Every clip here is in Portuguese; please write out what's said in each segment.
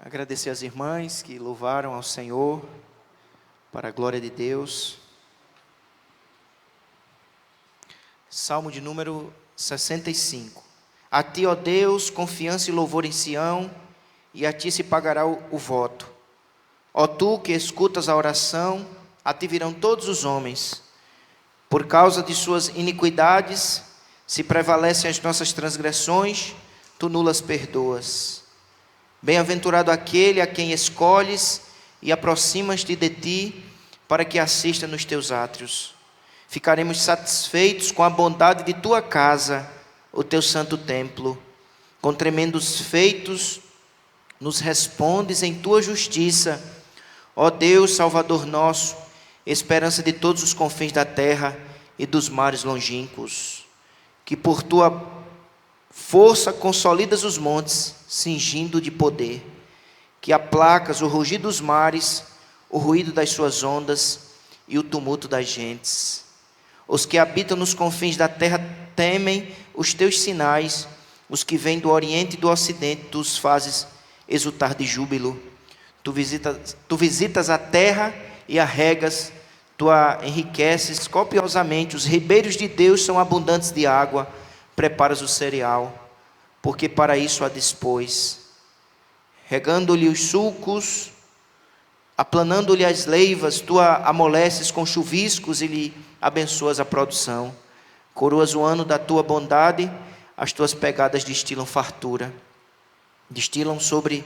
Agradecer às irmãs que louvaram ao Senhor, para a glória de Deus. Salmo de número 65. A ti, ó Deus, confiança e louvor em Sião, e a ti se pagará o voto. Ó tu que escutas a oração, a ti virão todos os homens. Por causa de suas iniquidades, se prevalecem as nossas transgressões, tu nulas perdoas. Bem-aventurado aquele a quem escolhes e aproximas-te de ti, para que assista nos teus átrios. Ficaremos satisfeitos com a bondade de tua casa, o teu santo templo. Com tremendos feitos, nos respondes em tua justiça. Ó Deus, Salvador nosso, esperança de todos os confins da terra e dos mares longínquos, que por tua força consolidas os montes, cingindo de poder, que aplacas o rugir dos mares, o ruído das suas ondas e o tumulto das gentes. Os que habitam nos confins da terra temem os teus sinais, os que vêm do oriente e do ocidente, tu os fazes exultar de júbilo. Tu visitas a terra e a regas, tu a enriqueces copiosamente, os ribeiros de Deus são abundantes de água, preparas o cereal, porque para isso a dispôs. Regando-lhe os sulcos, aplanando-lhe as leivas, tu a amoleces com chuviscos e lhe abençoas a produção. Coroas o ano da tua bondade, as tuas pegadas destilam fartura. Destilam sobre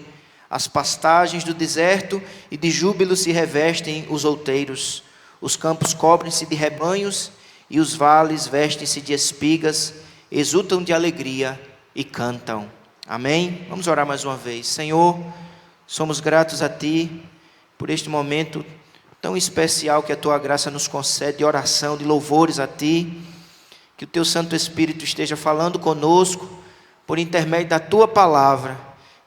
as pastagens do deserto e de júbilo se revestem os outeiros. Os campos cobrem-se de rebanhos e os vales vestem-se de espigas, exultam de alegria e cantam. Amém? Vamos orar mais uma vez. Senhor, somos gratos a Ti por este momento tão especial que a Tua graça nos concede, de oração, de louvores a Ti. Que o Teu Santo Espírito esteja falando conosco por intermédio da Tua palavra.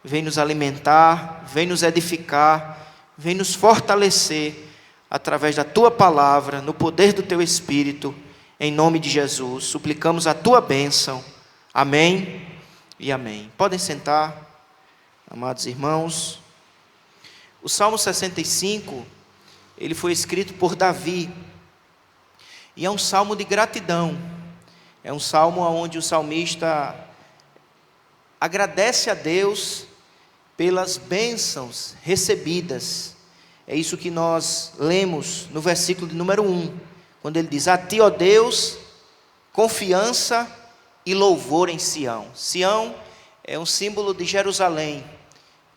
Vem nos alimentar, vem nos edificar, vem nos fortalecer através da Tua palavra, no poder do Teu Espírito, em nome de Jesus. Suplicamos a Tua bênção. Amém e amém. Podem sentar, amados irmãos. O Salmo 65, ele foi escrito por Davi, e é um salmo de gratidão. É um salmo onde o salmista agradece a Deus pelas bênçãos recebidas. É isso que nós lemos no versículo de número 1, quando ele diz: a ti, ó Deus, confiança e louvor em Sião. Sião é um símbolo de Jerusalém,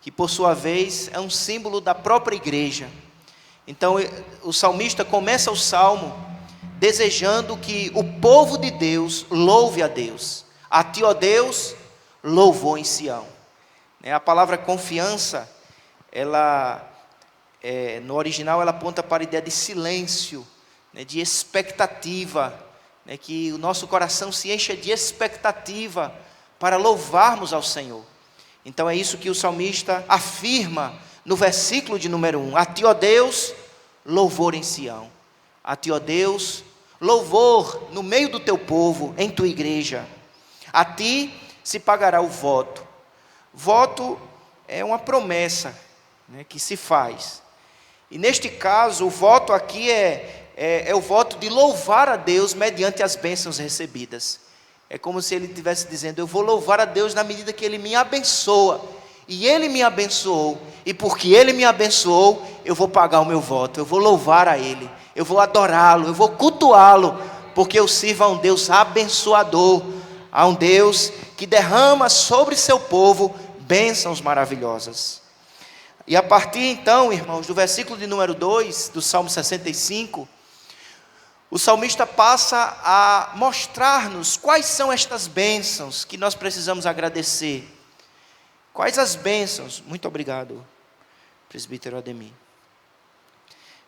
que por sua vez é um símbolo da própria igreja. Então o salmista começa o salmo desejando que o povo de Deus louve a Deus. A ti, ó Deus, louvor em Sião. A palavra confiança, ela no original ela aponta para a ideia de silêncio, de expectativa, que o nosso coração se encha de expectativa para louvarmos ao Senhor. Então é isso que o salmista afirma no versículo de número 1. A ti, ó Deus, louvor em Sião. A ti, ó Deus, louvor no meio do teu povo, em tua igreja. A ti se pagará o voto. Voto é uma promessa, que se faz. E neste caso, o voto aqui é o voto de louvar a Deus mediante as bênçãos recebidas. É como se ele estivesse dizendo: eu vou louvar a Deus na medida que Ele me abençoa. E Ele me abençoou. E porque Ele me abençoou, eu vou pagar o meu voto. Eu vou louvar a Ele. Eu vou adorá-lo. Eu vou cultuá-lo. Porque eu sirvo a um Deus abençoador. A um Deus que derrama sobre seu povo bênçãos maravilhosas. E a partir então, irmãos, do versículo de número 2, do Salmo 65, o salmista passa a mostrar-nos quais são estas bênçãos que nós precisamos agradecer. Quais as bênçãos? Muito obrigado, presbítero Ademir.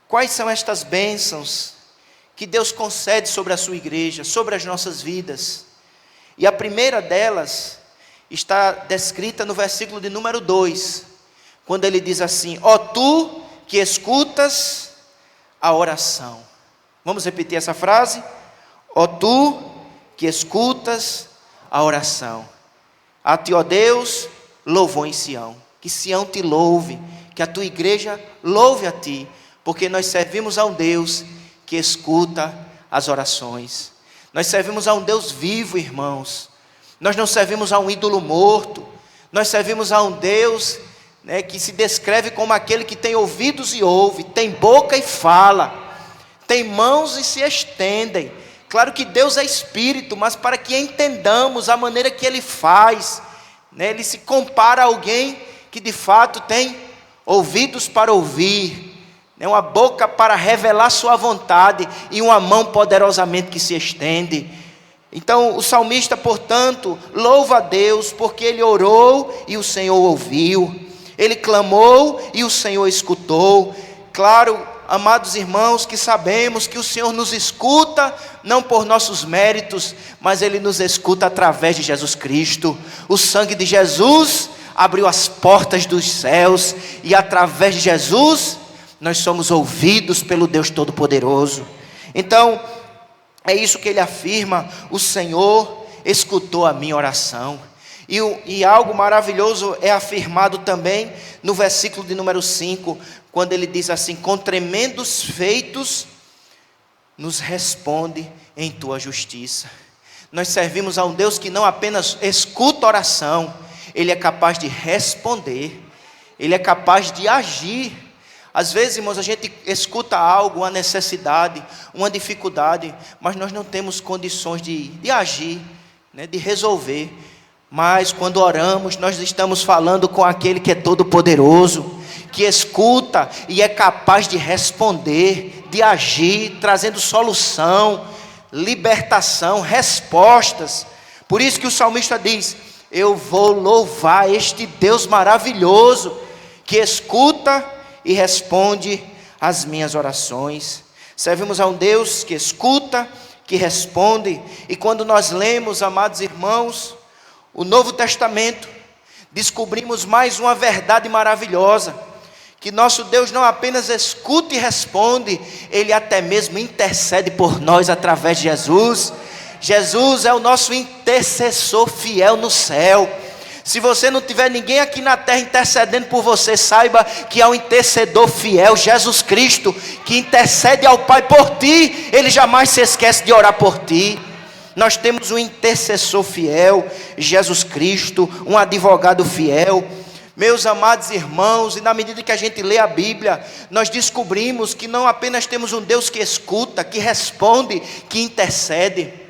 Quais são estas bênçãos que Deus concede sobre a sua igreja, sobre as nossas vidas? E a primeira delas está descrita no versículo de número 2, quando ele diz assim: ó tu que escutas a oração. Vamos repetir essa frase? Ó tu que escutas a oração. A ti, ó Deus, louvor em Sião. que Sião te louve, que a tua igreja louve a ti, porque nós servimos a um Deus que escuta as orações. Nós servimos a um Deus vivo, irmãos. Nós não servimos a um ídolo morto. Nós servimos a um Deus, que se descreve como aquele que tem ouvidos e ouve, tem boca e fala, tem mãos e se estendem. Claro que Deus é Espírito, mas para que entendamos a maneira que Ele faz, Ele se compara a alguém que de fato tem ouvidos para ouvir, uma boca para revelar sua vontade e uma mão poderosamente que se estende. Então o salmista, portanto, louva a Deus porque ele orou e o Senhor ouviu, ele clamou e o Senhor escutou. Claro, amados irmãos, que sabemos que o Senhor nos escuta não por nossos méritos, mas Ele nos escuta através de Jesus Cristo. O sangue de Jesus abriu as portas dos céus e através de Jesus nós somos ouvidos pelo Deus Todo-Poderoso. Então é isso que ele afirma: o Senhor escutou a minha oração. E algo maravilhoso é afirmado também no versículo de número 5, quando ele diz assim: com tremendos feitos nos responde em tua justiça. Nós servimos a um Deus que não apenas escuta a oração, Ele é capaz de responder, Ele é capaz de agir. Às vezes, irmãos, a gente escuta algo, uma necessidade, uma dificuldade, mas nós não temos condições de agir, de resolver. Mas quando oramos, nós estamos falando com aquele que é todo poderoso, que escuta e é capaz de responder, de agir, trazendo solução, libertação, respostas. Por isso que o salmista diz: eu vou louvar este Deus maravilhoso, que escuta e responde às minhas orações. Servimos a um Deus que escuta, que responde. E quando nós lemos, amados irmãos, o Novo Testamento, descobrimos mais uma verdade maravilhosa: que nosso Deus não apenas escuta e responde, Ele até mesmo intercede por nós através de Jesus. Jesus é o nosso intercessor fiel no céu. Se você não tiver ninguém aqui na terra intercedendo por você, saiba que há um intercedor fiel, Jesus Cristo, que intercede ao Pai por ti. Ele jamais se esquece de orar por ti. Nós temos um intercessor fiel, Jesus Cristo, um advogado fiel. Meus amados irmãos, e na medida que a gente lê a Bíblia, nós descobrimos que não apenas temos um Deus que escuta, que responde, que intercede.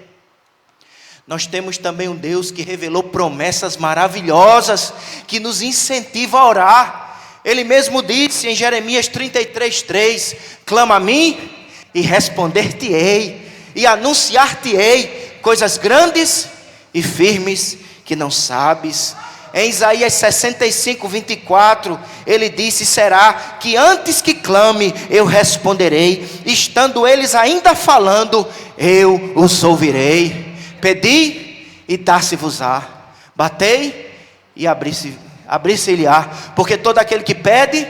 Nós temos também um Deus que revelou promessas maravilhosas, que nos incentiva a orar. Ele mesmo disse em Jeremias 33:3: clama a mim e responder-te-ei, e anunciar-te-ei coisas grandes e firmes que não sabes. Em Isaías 65:24, ele disse: será que antes que clame, eu responderei, estando eles ainda falando, eu os ouvirei. Pedi e dar-se-vos-á, batei e abrir-se-lhe-á, porque todo aquele que pede,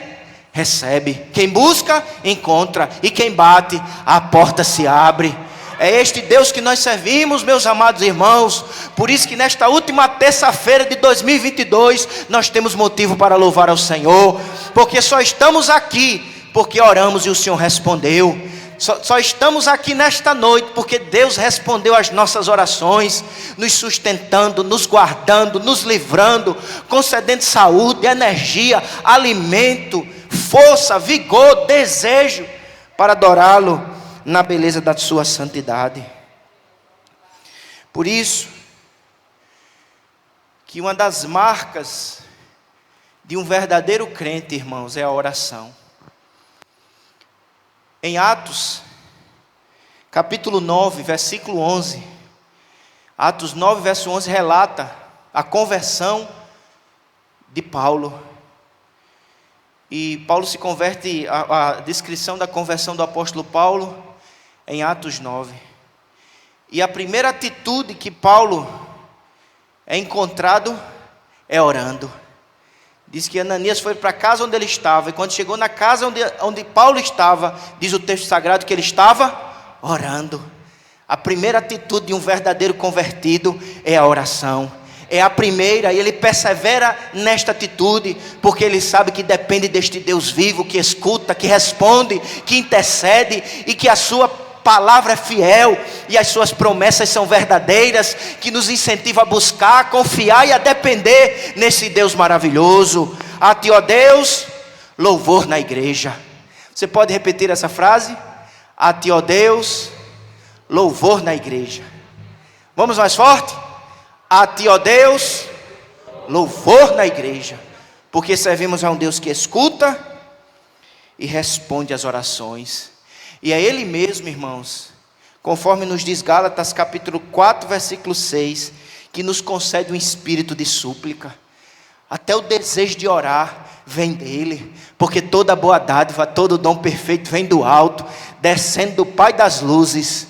recebe. Quem busca, encontra, e quem bate, a porta se abre. É este Deus que nós servimos, meus amados irmãos. Por isso que nesta última terça-feira de 2022, nós temos motivo para louvar ao Senhor, porque só estamos aqui porque oramos e o Senhor respondeu. Só estamos aqui nesta noite porque Deus respondeu às nossas orações, nos sustentando, nos guardando, nos livrando, concedendo saúde, energia, alimento, força, vigor, desejo para adorá-lo na beleza da sua santidade. Por isso que uma das marcas de um verdadeiro crente, irmãos, é a oração. Em Atos, capítulo 9, versículo 11, Atos 9, verso 11, relata a conversão de Paulo. E Paulo se converte, a descrição da conversão do apóstolo Paulo, em Atos 9. E a primeira atitude que Paulo é encontrado é orando. Diz que Ananias foi para a casa onde ele estava, e quando chegou na casa onde Paulo estava, diz o texto sagrado que ele estava orando. A primeira atitude de um verdadeiro convertido é a oração. é a primeira, e ele persevera nesta atitude, porque ele sabe que depende deste Deus vivo, que escuta, que responde, que intercede, e que a sua palavra é fiel, e as suas promessas são verdadeiras, que nos incentiva a buscar, a confiar e a depender nesse Deus maravilhoso. A ti, ó Deus, louvor na igreja. Você pode repetir essa frase? A ti, ó Deus, louvor na igreja. Vamos mais forte? A ti, ó Deus, louvor na igreja, porque servimos a um Deus que escuta e responde às orações. E é Ele mesmo, irmãos, conforme nos diz Gálatas capítulo 4, versículo 6, que nos concede um espírito de súplica. Até o desejo de orar vem dEle, porque toda boa dádiva, todo dom perfeito vem do alto, descendo do Pai das luzes,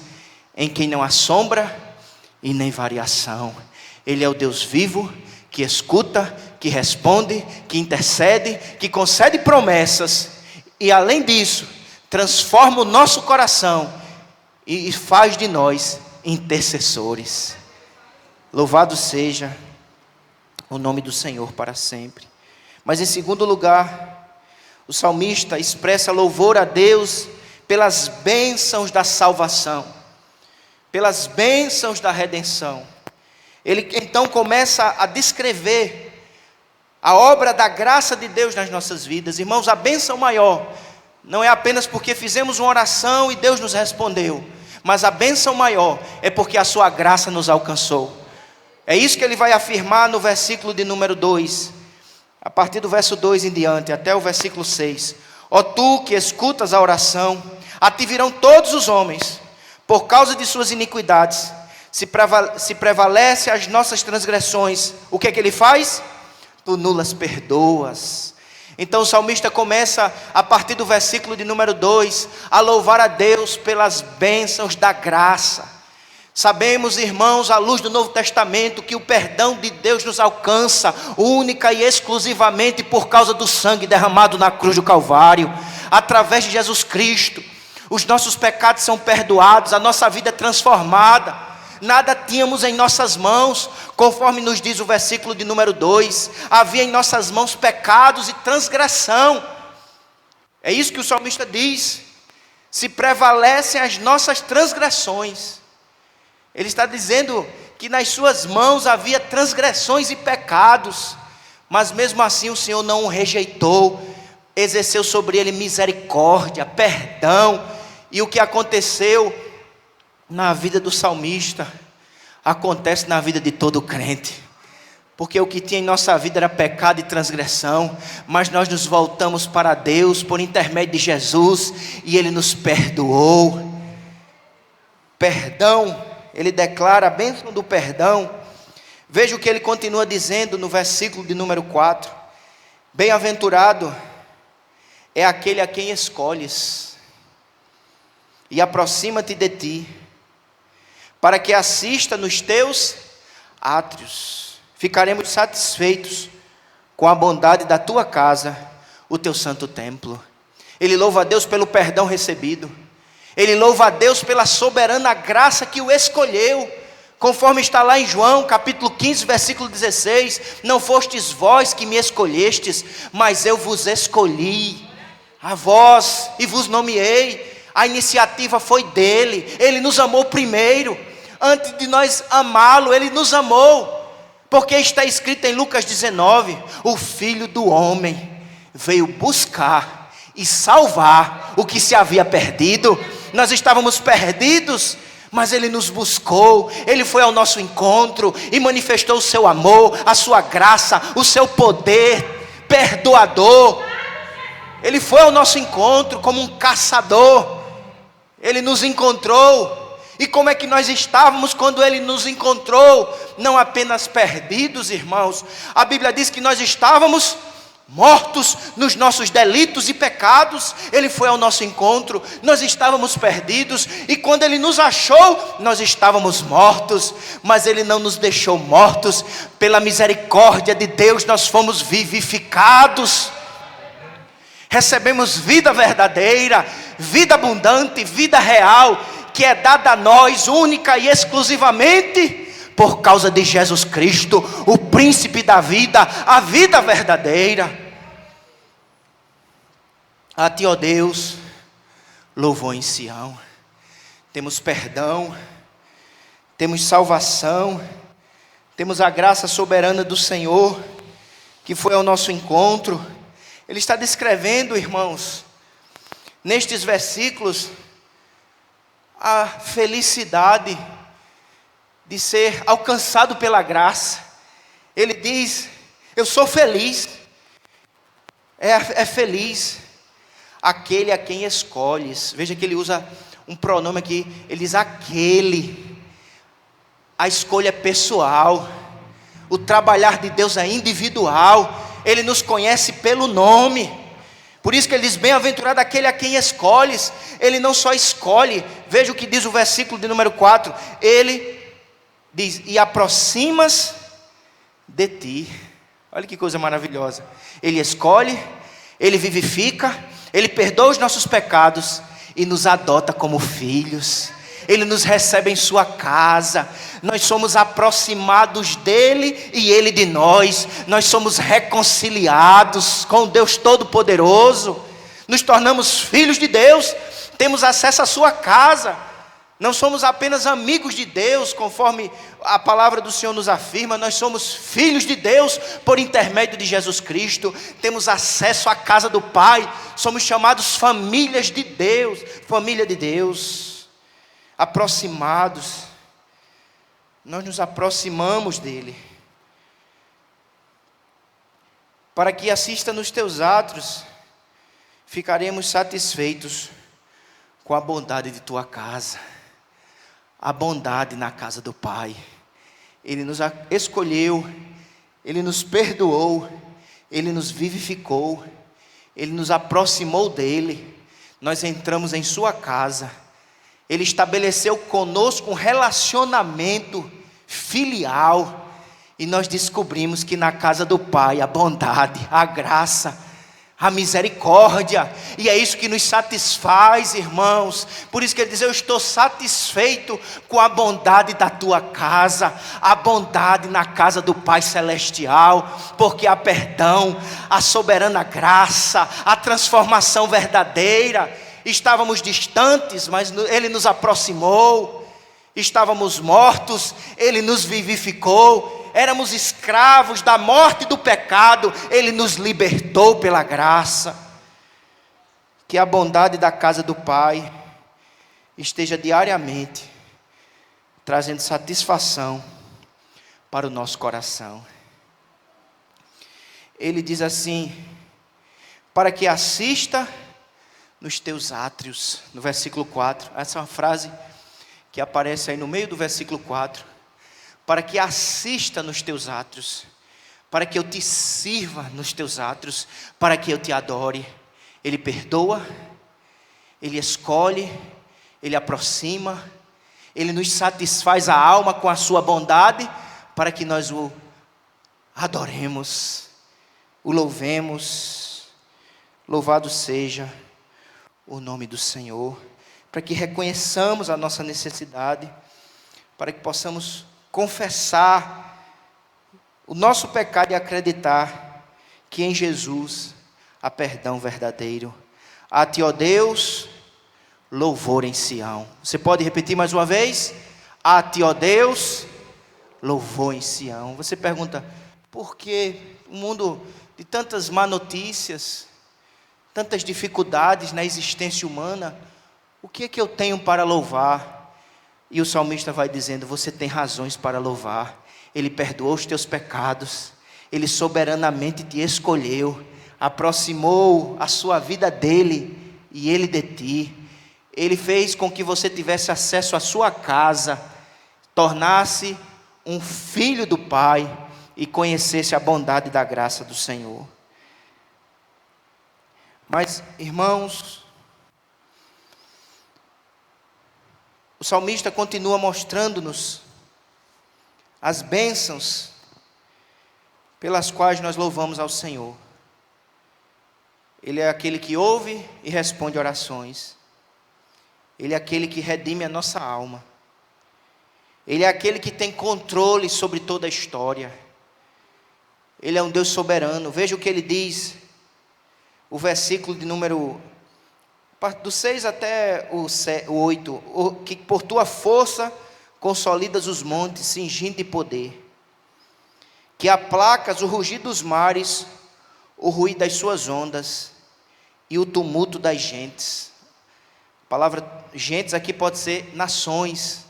em quem não há sombra e nem variação. Ele é o Deus vivo, que escuta, que responde, que intercede, que concede promessas, e além disso, transforma o nosso coração e faz de nós intercessores. Louvado seja o nome do Senhor para sempre. Mas em segundo lugar, o salmista expressa louvor a Deus pelas bênçãos da salvação, pelas bênçãos da redenção. Ele então começa a descrever a obra da graça de Deus nas nossas vidas. Irmãos, a bênção maior não é apenas porque fizemos uma oração e Deus nos respondeu, mas a bênção maior é porque a sua graça nos alcançou. É isso que ele vai afirmar no versículo de número 2, a partir do verso 2 em diante, até o versículo 6. Ó tu que escutas a oração, a ti virão todos os homens, por causa de suas iniquidades. Se prevalece as nossas transgressões, o que é que ele faz? Tu nulas perdoas. Então o salmista começa, a partir do versículo de número 2, a louvar a Deus pelas bênçãos da graça. Sabemos, irmãos, à luz do Novo Testamento, que o perdão de Deus nos alcança única e exclusivamente por causa do sangue derramado na cruz do Calvário. Através de Jesus Cristo, os nossos pecados são perdoados, a nossa vida é transformada. Nada tínhamos em nossas mãos, conforme nos diz o versículo de número 2. Havia em nossas mãos pecados e transgressão. É isso que o salmista diz. Se prevalecem as nossas transgressões. Ele está dizendo que nas suas mãos havia transgressões e pecados, mas mesmo assim o Senhor não o rejeitou, exerceu sobre ele misericórdia, perdão. E o que aconteceu na vida do salmista acontece na vida de todo crente, porque o que tinha em nossa vida era pecado e transgressão, mas nós nos voltamos para Deus por intermédio de Jesus, e Ele nos perdoou. Perdão, Ele declara a bênção do perdão. Veja o que ele continua dizendo no versículo de número 4. Bem-aventurado é aquele a quem escolhes, e aproxima-te de ti, para que assista nos teus átrios. Ficaremos satisfeitos com a bondade da tua casa, o teu santo templo. Ele louva a Deus pelo perdão recebido. Ele louva a Deus pela soberana graça que o escolheu. Conforme está lá em João, capítulo 15, versículo 16. Não fostes vós que me escolhestes, mas eu vos escolhi a vós e vos nomeei. A iniciativa foi dele. Ele nos amou primeiro. Antes de nós amá-lo, ele nos amou. Porque está escrito em Lucas 19: o Filho do Homem veio buscar e salvar o que se havia perdido. Nós estávamos perdidos, mas ele nos buscou. Ele foi ao nosso encontro e manifestou o seu amor, a sua graça, o seu poder perdoador. Ele foi ao nosso encontro como um caçador. Ele nos encontrou. E como é que nós estávamos quando ele nos encontrou? Não apenas perdidos, irmãos. A Bíblia diz que nós estávamos mortos nos nossos delitos e pecados. Ele foi ao nosso encontro. Nós estávamos perdidos, e quando ele nos achou, nós estávamos mortos. Mas ele não nos deixou mortos. Pela misericórdia de Deus, nós fomos vivificados. Recebemos vida verdadeira, vida abundante, vida real, que é dada a nós única e exclusivamente por causa de Jesus Cristo, o príncipe da vida, a vida verdadeira. A ti, ó Deus, louvor em Sião. Temos perdão, temos salvação, temos a graça soberana do Senhor, que foi ao nosso encontro. Ele está descrevendo, irmãos, nestes versículos, a felicidade de ser alcançado pela graça. Ele diz: eu sou feliz. É feliz aquele a quem escolhes. Veja que ele usa um pronome aqui, ele diz aquele. A escolha é pessoal, o trabalhar de Deus é individual. Ele nos conhece pelo nome. Por isso que ele diz: bem-aventurado aquele a quem escolhes. Ele não só escolhe, veja o que diz o versículo de número 4. Ele diz: e aproximas de ti. Olha que coisa maravilhosa. Ele escolhe, ele vivifica, ele perdoa os nossos pecados e nos adota como filhos. Ele nos recebe em sua casa. Nós somos aproximados dele e ele de nós. Nós somos reconciliados com Deus Todo-Poderoso. Nos tornamos filhos de Deus. Temos acesso à sua casa. Não somos apenas amigos de Deus, conforme a palavra do Senhor nos afirma. Nós somos filhos de Deus por intermédio de Jesus Cristo. Temos acesso à casa do Pai. Somos chamados famílias de Deus. Família de Deus. Aproximados, nós nos aproximamos dele, para que assista nos teus atos, ficaremos satisfeitos com a bondade de tua casa, a bondade na casa do Pai. Ele nos escolheu, ele nos perdoou, ele nos vivificou, ele nos aproximou dele, nós entramos em sua casa. Ele estabeleceu conosco um relacionamento filial. E nós descobrimos que na casa do Pai a bondade, a graça, a misericórdia, e é isso que nos satisfaz, irmãos. Por isso que ele diz: eu estou satisfeito com a bondade da tua casa, a bondade na casa do Pai Celestial, porque há perdão, a soberana graça, a transformação verdadeira. Estávamos distantes, mas ele nos aproximou. Estávamos mortos, ele nos vivificou. Éramos escravos da morte e do pecado, ele nos libertou pela graça. Que a bondade da casa do Pai esteja diariamente trazendo satisfação para o nosso coração. Ele diz assim: para que assista nos teus átrios, no versículo 4. Essa é uma frase que aparece aí no meio do versículo 4. Para que assista nos teus átrios, para que eu te sirva nos teus átrios, para que eu te adore. Ele perdoa, ele escolhe, ele aproxima, ele nos satisfaz a alma com a sua bondade, para que nós o adoremos, o louvemos. Louvado seja o nome do Senhor, para que reconheçamos a nossa necessidade, para que possamos confessar o nosso pecado e acreditar que em Jesus há perdão verdadeiro. A ti, ó Deus, louvor em Sião. Você pode repetir mais uma vez? A ti, ó Deus, louvor em Sião. Você pergunta: por que um mundo de tantas má notícias, tantas dificuldades na existência humana, o que é que eu tenho para louvar? E o salmista vai dizendo: você tem razões para louvar. Ele perdoou os teus pecados, ele soberanamente te escolheu, aproximou a sua vida dele e ele de ti. Ele fez com que você tivesse acesso à sua casa, tornasse um filho do Pai e conhecesse a bondade da graça do Senhor. Mas, irmãos, o salmista continua mostrando-nos as bênçãos pelas quais nós louvamos ao Senhor. Ele é aquele que ouve e responde orações. Ele é aquele que redime a nossa alma. Ele é aquele que tem controle sobre toda a história. Ele é um Deus soberano. Veja o que ele diz, o versículo de número, do 6 até o 8. Que por tua força consolidas os montes, cingindo de poder. Que aplacas o rugir dos mares, o ruído das suas ondas e o tumulto das gentes. A palavra gentes aqui pode ser nações.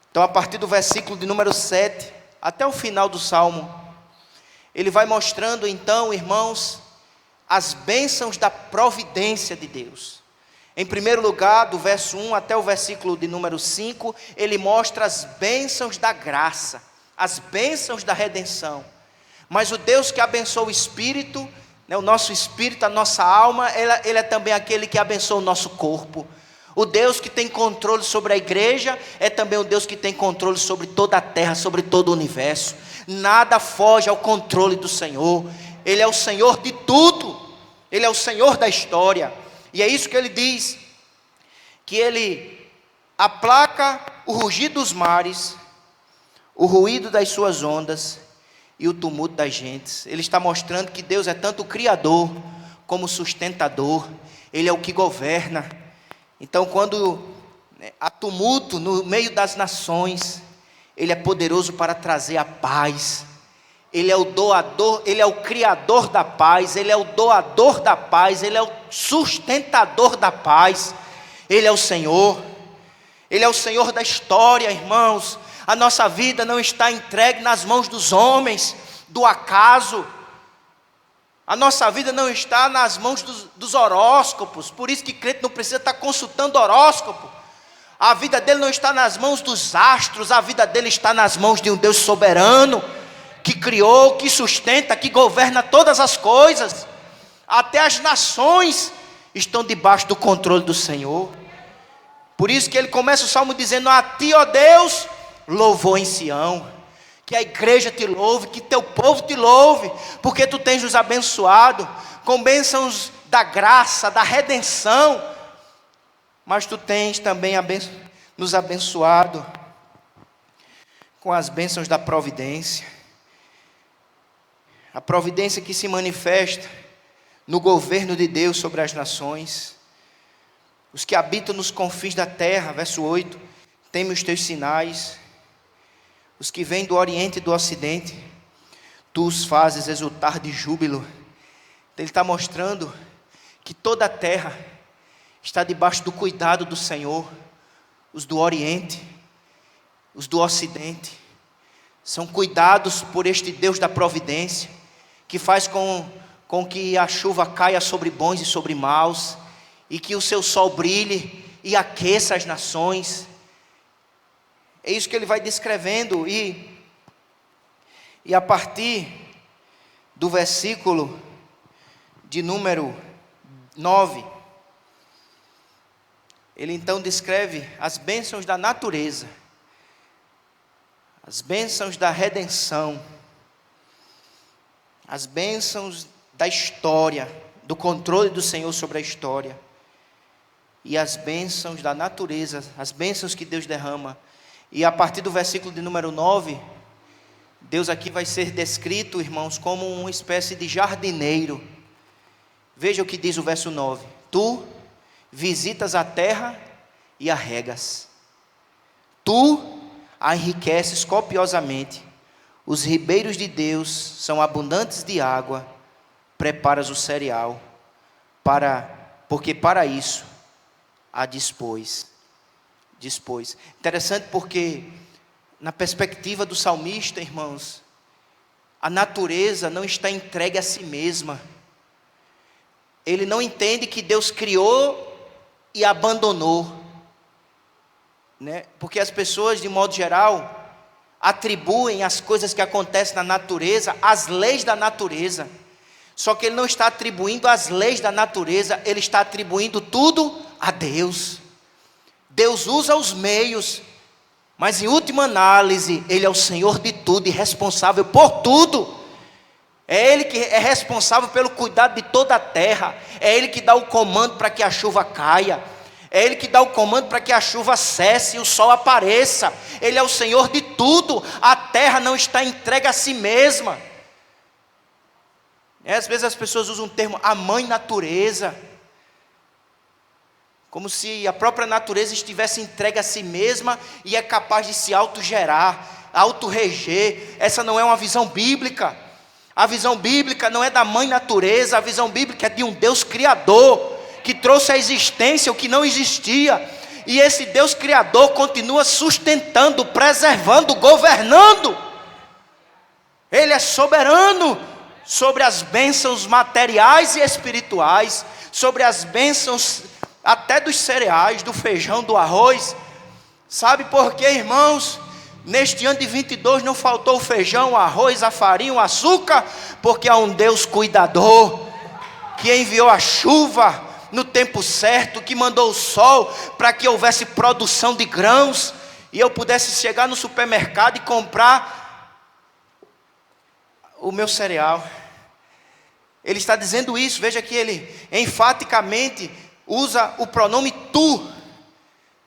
Então, a partir do versículo de número 7 até o final do Salmo, ele vai mostrando então, irmãos, as bênçãos da providência de Deus. Em primeiro lugar, do verso 1 até o versículo de número 5, ele mostra as bênçãos da graça, as bênçãos da redenção. Mas o Deus que abençoa o espírito, o nosso espírito, a nossa alma, ele é também aquele que abençoa o nosso corpo. O Deus que tem controle sobre a igreja é também o Deus que tem controle sobre toda a terra, sobre todo o universo. Nada foge ao controle do Senhor. Ele é o Senhor de tudo. Ele é o Senhor da história. E é isso que ele diz, que ele aplaca o rugir dos mares, o ruído das suas ondas e o tumulto das gentes. Ele está mostrando que Deus é tanto o Criador como o sustentador. Ele é o que governa. Então, quando há tumulto no meio das nações, Ele é poderoso para trazer a paz. Ele é o doador, Ele é o criador da paz, Ele é o doador da paz, Ele é o sustentador da paz. Ele é o Senhor. Ele é o Senhor da história, irmãos. A nossa vida não está entregue nas mãos dos homens, do acaso. A nossa vida não está nas mãos dos horóscopos. Por isso que crente não precisa estar consultando horóscopo. A vida dele não está nas mãos dos astros. A vida dele está nas mãos de um Deus soberano, que criou, que sustenta, que governa todas as coisas. Até as nações estão debaixo do controle do Senhor. Por isso que ele começa o salmo dizendo: a ti, ó Deus, louvor em Sião. Que a igreja te louve, que teu povo te louve, porque tu tens nos abençoado com bênçãos da graça, da redenção, mas tu tens também nos abençoado com as bênçãos da providência. A providência que se manifesta no governo de Deus sobre as nações. Os que habitam nos confins da terra, verso 8, temem os teus sinais. Os que vêm do Oriente e do Ocidente, tu os fazes exultar de júbilo. Ele está mostrando que toda a terra está debaixo do cuidado do Senhor. Os do Oriente, os do Ocidente, são cuidados por este Deus da providência, que faz com que a chuva caia sobre bons e sobre maus, e que o seu sol brilhe e aqueça as nações. É isso que ele vai descrevendo, e a partir do versículo de número 9, ele então descreve as bênçãos da natureza, as bênçãos da redenção, as bênçãos da história, do controle do Senhor sobre a história, e as bênçãos da natureza, as bênçãos que Deus derrama. E a partir do versículo de número 9, Deus aqui vai ser descrito, irmãos, como uma espécie de jardineiro. Veja o que diz o verso 9: tu visitas a terra e a regas, tu a enriqueces copiosamente, os ribeiros de Deus são abundantes de água, preparas o cereal, porque para isso a dispôs. Interessante porque, na perspectiva do salmista, irmãos, a natureza não está entregue a si mesma. Ele não entende que Deus criou e abandonou, né? Porque as pessoas, de modo geral, atribuem as coisas que acontecem na natureza às leis da natureza. Só que ele não está atribuindo as leis da natureza, ele está atribuindo tudo a Deus. Deus usa os meios, mas em última análise, Ele é o Senhor de tudo e responsável por tudo. É Ele que é responsável pelo cuidado de toda a terra. É Ele que dá o comando para que a chuva caia. É Ele que dá o comando para que a chuva cesse e o sol apareça. Ele é o Senhor de tudo. A terra não está entregue a si mesma. Às vezes as pessoas usam o termo a mãe natureza, como se a própria natureza estivesse entregue a si mesma e é capaz de se autogerar, autorreger. Essa não é uma visão bíblica. A visão bíblica não é da mãe natureza, a visão bíblica é de um Deus criador, que trouxe à existência o que não existia. E esse Deus criador continua sustentando, preservando, governando. Ele é soberano sobre as bênçãos materiais e espirituais, sobre as bênçãos até dos cereais, do feijão, do arroz. Sabe por quê, irmãos? Neste ano de 22 não faltou o feijão, o arroz, a farinha, o açúcar, porque há um Deus cuidador, que enviou a chuva no tempo certo, que mandou o sol para que houvesse produção de grãos, e eu pudesse chegar no supermercado e comprar o meu cereal. Ele está dizendo isso, veja que ele enfaticamente usa o pronome tu.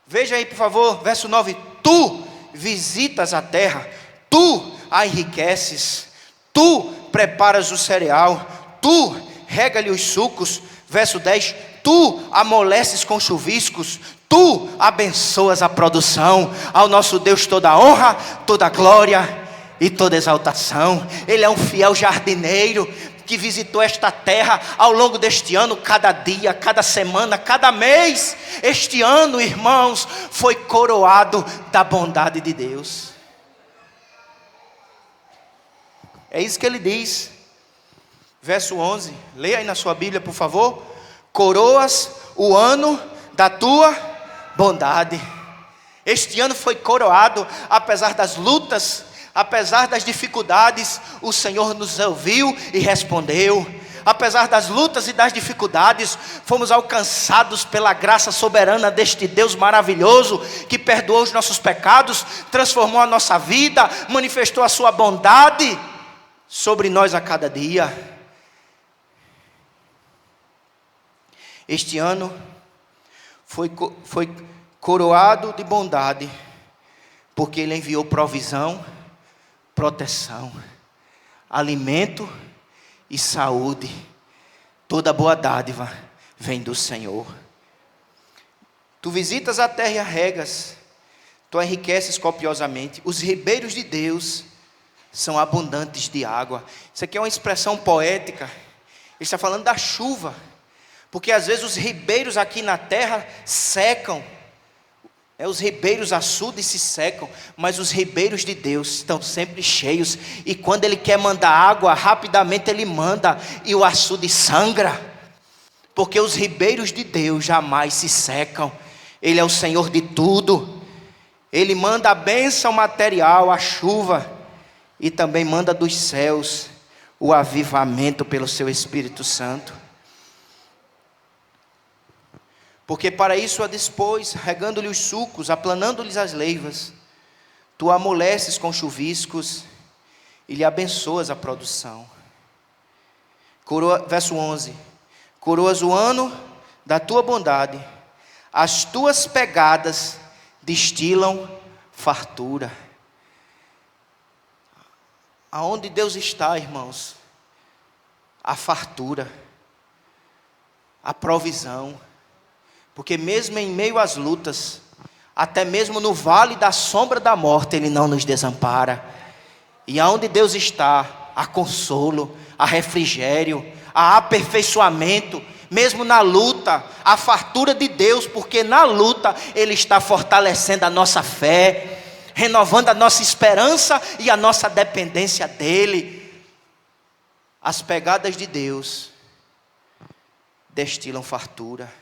Veja aí por favor, verso 9, tu visitas a terra, tu a enriqueces, tu preparas o cereal, tu rega-lhe os sucos. Verso 10, tu amoleces com chuviscos, tu abençoas a produção. Ao nosso Deus toda a honra, toda a glória e toda exaltação. Ele é um fiel jardineiro que visitou esta terra ao longo deste ano, cada dia, cada semana, cada mês. Este ano, irmãos, foi coroado da bondade de Deus. É isso que ele diz. Verso 11, leia aí na sua Bíblia, por favor. Coroas o ano da tua bondade. Este ano foi coroado, apesar das lutas, apesar das dificuldades, o Senhor nos ouviu e respondeu. Apesar das lutas e das dificuldades, fomos alcançados pela graça soberana deste Deus maravilhoso, que perdoou os nossos pecados, transformou a nossa vida, manifestou a sua bondade sobre nós a cada dia. Este ano foi coroado de bondade, porque Ele enviou provisão, proteção, alimento e saúde. Toda boa dádiva vem do Senhor. Tu visitas a terra e a regas, tu a enriqueces copiosamente. Os ribeiros de Deus são abundantes de água. Isso aqui é uma expressão poética. Ele está falando da chuva, porque às vezes os ribeiros aqui na terra secam. Os ribeiros açudam e se secam, mas os ribeiros de Deus estão sempre cheios. E quando Ele quer mandar água, rapidamente Ele manda, e o açude sangra, porque os ribeiros de Deus jamais se secam. Ele é o Senhor de tudo. Ele manda a bênção material, a chuva, e também manda dos céus o avivamento pelo seu Espírito Santo. Porque para isso a dispôs, regando-lhe os sucos, aplanando-lhes as leivas. Tu amoleces com chuviscos e lhe abençoas a produção. Verso 11. Coroas o ano da tua bondade, as tuas pegadas destilam fartura. Aonde Deus está, irmãos? A fartura, a provisão. Porque mesmo em meio às lutas, até mesmo no vale da sombra da morte, Ele não nos desampara. E aonde Deus está, há consolo, há refrigério, há aperfeiçoamento. Mesmo na luta, a fartura de Deus, porque na luta Ele está fortalecendo a nossa fé, renovando a nossa esperança e a nossa dependência dEle. As pegadas de Deus destilam fartura.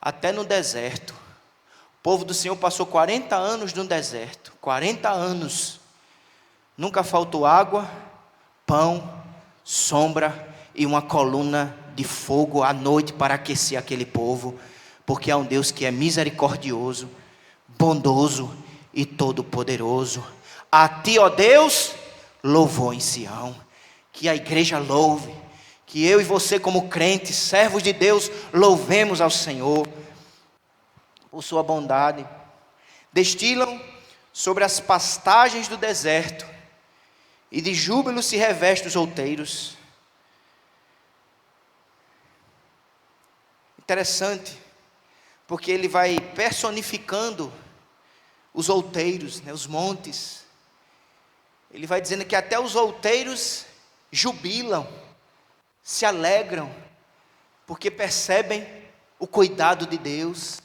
Até no deserto. O povo do Senhor passou 40 anos no deserto. 40 anos. Nunca faltou água, pão, sombra e uma coluna de fogo à noite para aquecer aquele povo. Porque há um Deus que é misericordioso, bondoso e todo-poderoso. A ti, ó Deus, louvor em Sião. Que a igreja louve. Que eu e você como crentes, servos de Deus, louvemos ao Senhor. por sua bondade. Destilam sobre as pastagens do deserto, e de júbilo se revestem os outeiros. Interessante, porque ele vai personificando os outeiros, né, os montes. Ele vai dizendo que até os outeiros jubilam, se alegram, porque percebem o cuidado de Deus,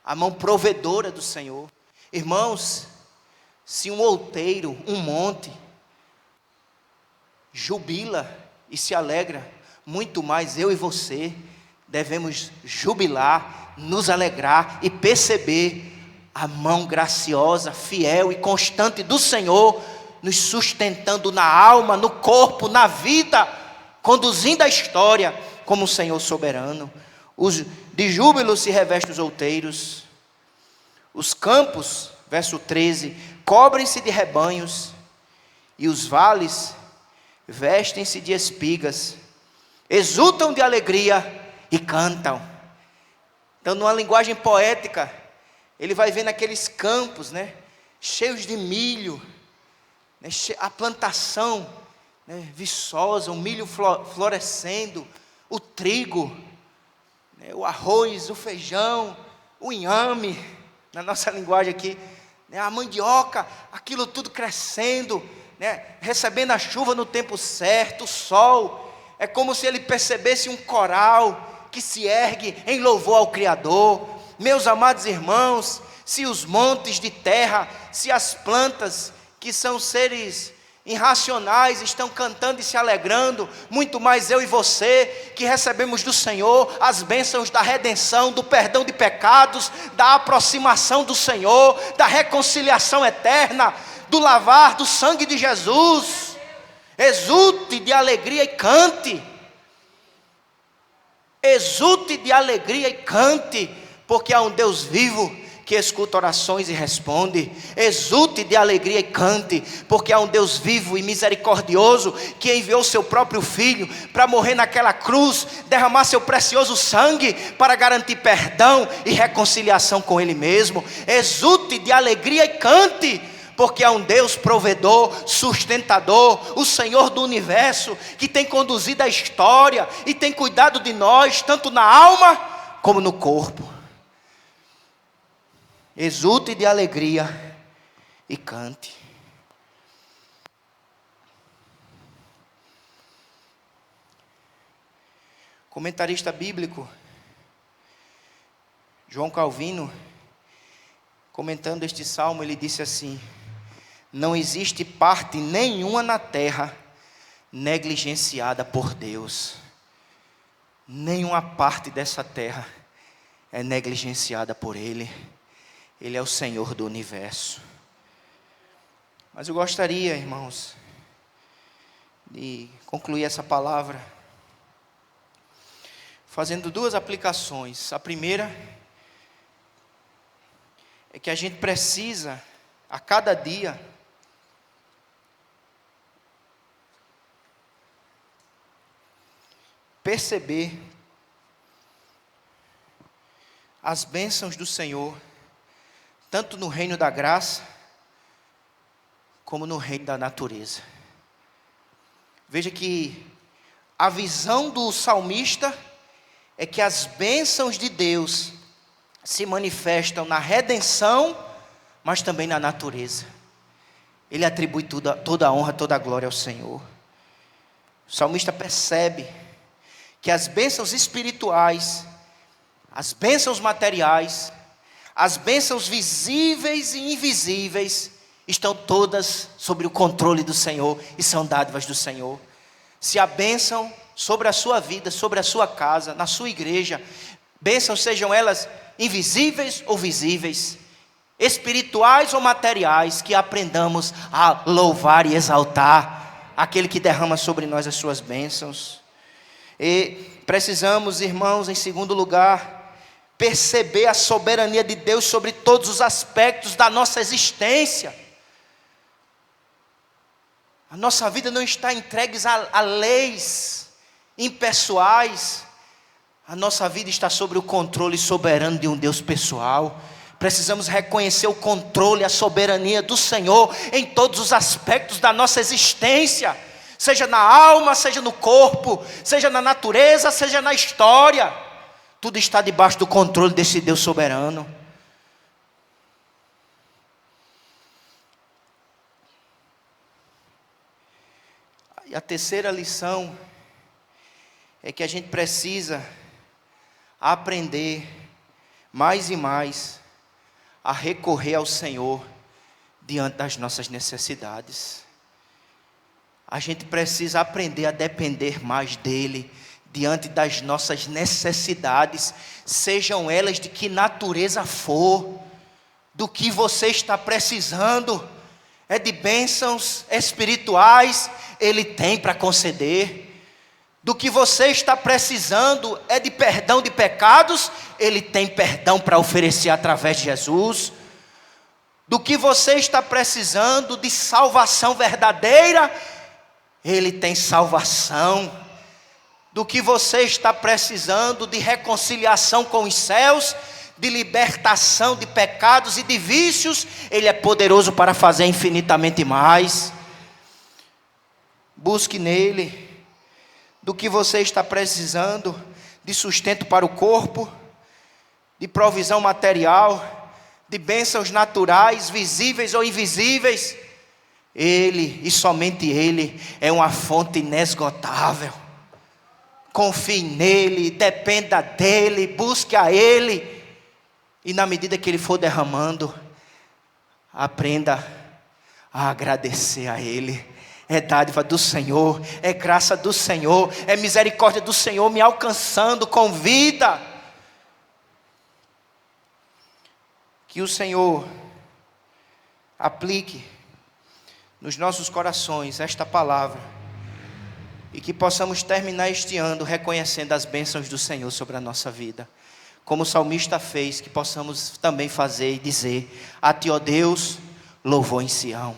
a mão provedora do Senhor. Irmãos, se um outeiro, um monte, jubila e se alegra, muito mais eu e você devemos jubilar, nos alegrar e perceber a mão graciosa, fiel e constante do Senhor, nos sustentando na alma, no corpo, na vida, conduzindo a história como o Senhor soberano. De júbilo se revestem os outeiros. Os campos, verso 13, cobrem-se de rebanhos, e os vales vestem-se de espigas, exultam de alegria e cantam. Então, numa linguagem poética, ele vai vendo aqueles campos, né, cheios de milho, né, a plantação, né, viçosa, o milho florescendo, o trigo, né, o arroz, o feijão, o inhame, na nossa linguagem aqui, né, a mandioca, aquilo tudo crescendo, né, recebendo a chuva no tempo certo, o sol. É como se ele percebesse um coral que se ergue em louvor ao Criador. Meus amados irmãos, se os montes de terra, se as plantas, que são seres irracionais, estão cantando e se alegrando, muito mais eu e você, que recebemos do Senhor as bênçãos da redenção, do perdão de pecados, da aproximação do Senhor, da reconciliação eterna, do lavar do sangue de Jesus. Exulte de alegria e cante. Exulte de alegria e cante, porque há um Deus vivo que escuta orações e responde. Exulte de alegria e cante, porque há um Deus vivo e misericordioso que enviou seu próprio Filho para morrer naquela cruz, derramar seu precioso sangue para garantir perdão e reconciliação com Ele mesmo. Exulte de alegria e cante, porque há um Deus provedor, sustentador, o Senhor do universo, que tem conduzido a história e tem cuidado de nós, tanto na alma como no corpo. Exulte de alegria e cante. Comentarista bíblico João Calvino, comentando este salmo, ele disse assim: não existe parte nenhuma na terra negligenciada por Deus. Nenhuma parte dessa terra é negligenciada por Ele. Ele é o Senhor do universo. Mas eu gostaria, irmãos, de concluir essa palavra fazendo duas aplicações. A primeira é que a gente precisa, a cada dia, perceber as bênçãos do Senhor, tanto no reino da graça, como no reino da natureza. Veja que a visão do salmista é que as bênçãos de Deus se manifestam na redenção, mas também na natureza. Ele atribui toda a honra, toda a glória ao Senhor. O salmista percebe que as bênçãos espirituais, as bênçãos materiais, as bênçãos visíveis e invisíveis, estão todas sob o controle do Senhor e são dádivas do Senhor. Se a bênção sobre a sua vida, sobre a sua casa, na sua igreja, bênçãos sejam elas invisíveis ou visíveis, espirituais ou materiais, que aprendamos a louvar e exaltar aquele que derrama sobre nós as suas bênçãos. E precisamos, irmãos, em segundo lugar, perceber a soberania de Deus sobre todos os aspectos da nossa existência. A nossa vida não está entregue a leis impessoais, A nossa vida está sob o controle soberano de um Deus pessoal. Precisamos reconhecer o controle e a soberania do Senhor em todos os aspectos da nossa existência. Seja na alma, seja no corpo, seja na natureza, seja na história. Tudo está debaixo do controle desse Deus soberano. E a terceira lição é que a gente precisa aprender mais e mais a recorrer ao Senhor diante das nossas necessidades. A gente precisa aprender a depender mais dEle diante das nossas necessidades, sejam elas de que natureza for, do que você está precisando. É de bênçãos espirituais, Ele tem para conceder. Do que você está precisando é de perdão de pecados, Ele tem perdão para oferecer através de Jesus. Do que você está precisando de salvação verdadeira, Ele tem salvação. Do que você está precisando de reconciliação com os céus, de libertação de pecados e de vícios, Ele é poderoso para fazer infinitamente mais. Busque nele. Do que você está precisando de sustento para o corpo, de provisão material, de bênçãos naturais, visíveis ou invisíveis, Ele e somente Ele é uma fonte inesgotável. Confie nele, dependa dele, busque a Ele, e na medida que Ele for derramando, aprenda a agradecer a Ele. É dádiva do Senhor, é graça do Senhor, é misericórdia do Senhor me alcançando com vida. Que o Senhor aplique nos nossos corações esta palavra, e que possamos terminar este ano reconhecendo as bênçãos do Senhor sobre a nossa vida. Como o salmista fez, que possamos também fazer e dizer: a Ti, ó Deus, louvor em Sião.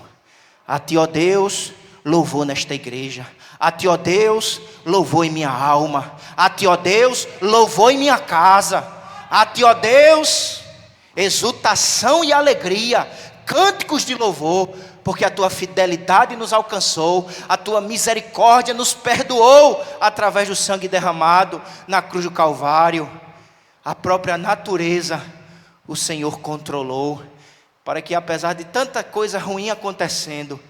A Ti, ó Deus, louvor nesta igreja. A Ti, ó Deus, louvor em minha alma. A Ti, ó Deus, louvor em minha casa. A Ti, ó Deus, exultação e alegria, cânticos de louvor, porque a Tua fidelidade nos alcançou, a Tua misericórdia nos perdoou, através do sangue derramado na cruz do Calvário. A própria natureza o Senhor controlou, para que apesar de tanta coisa ruim acontecendo,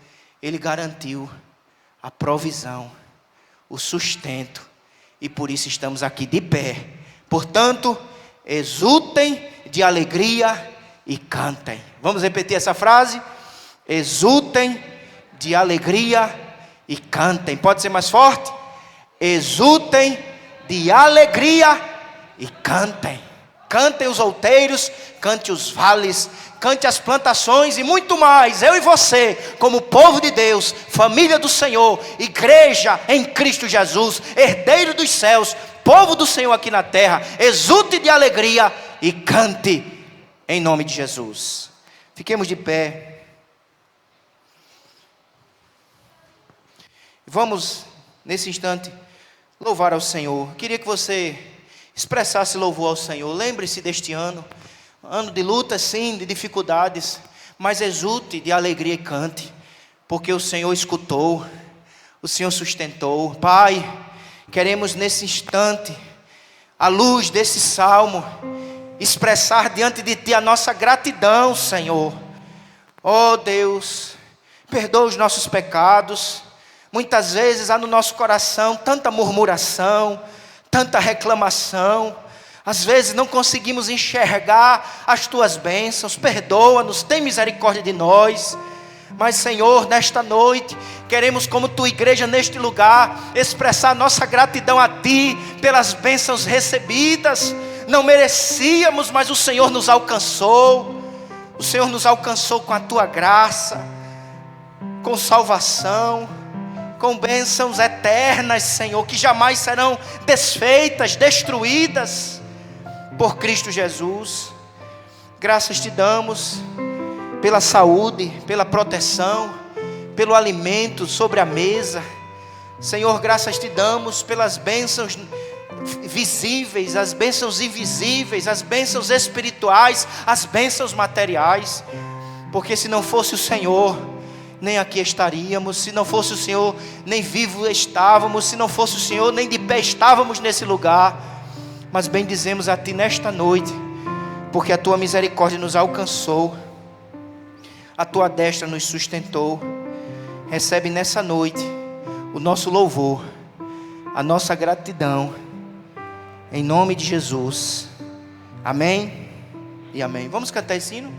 Ele garantiu a provisão, o sustento, e por isso estamos aqui de pé. Portanto, exultem de alegria e cantem. Vamos repetir essa frase? Exultem de alegria e cantem. Pode ser mais forte? Exultem de alegria e cantem. Cantem os outeiros, cante os vales, cante as plantações e muito mais. Eu e você, como povo de Deus, família do Senhor, igreja em Cristo Jesus, herdeiro dos céus, povo do Senhor aqui na terra, exulte de alegria e cante em nome de Jesus. Fiquemos de pé. Vamos, nesse instante, louvar ao Senhor. Queria que você expressasse louvor ao Senhor. Lembre-se deste ano, ano de luta sim, de dificuldades, mas exulte de alegria e cante, porque o Senhor escutou, o Senhor sustentou. Pai, queremos nesse instante, à luz desse salmo, expressar diante de Ti a nossa gratidão, Senhor. Oh Deus, perdoa os nossos pecados. Muitas vezes há no nosso coração tanta murmuração, tanta reclamação. Às vezes não conseguimos enxergar as Tuas bênçãos. Perdoa-nos, tem misericórdia de nós. Mas Senhor, nesta noite, queremos como Tua igreja neste lugar, expressar nossa gratidão a Ti, pelas bênçãos recebidas. Não merecíamos, mas o Senhor nos alcançou. O Senhor nos alcançou com a Tua graça, com salvação, com bênçãos eternas, Senhor, que jamais serão desfeitas, destruídas, por Cristo Jesus. Graças Te damos pela saúde, pela proteção, pelo alimento sobre a mesa. Senhor, graças Te damos pelas bênçãos visíveis, as bênçãos invisíveis, as bênçãos espirituais, as bênçãos materiais. Porque se não fosse o Senhor, nem aqui estaríamos. Se não fosse o Senhor, nem vivo estávamos. Se não fosse o Senhor, nem de pé estávamos nesse lugar. Mas bendizemos a Ti nesta noite, porque a Tua misericórdia nos alcançou, a Tua destra nos sustentou. Recebe nessa noite o nosso louvor, a nossa gratidão, em nome de Jesus. Amém e amém. Vamos cantar esse hino?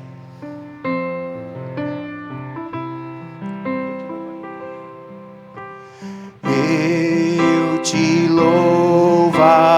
Eu te louvarei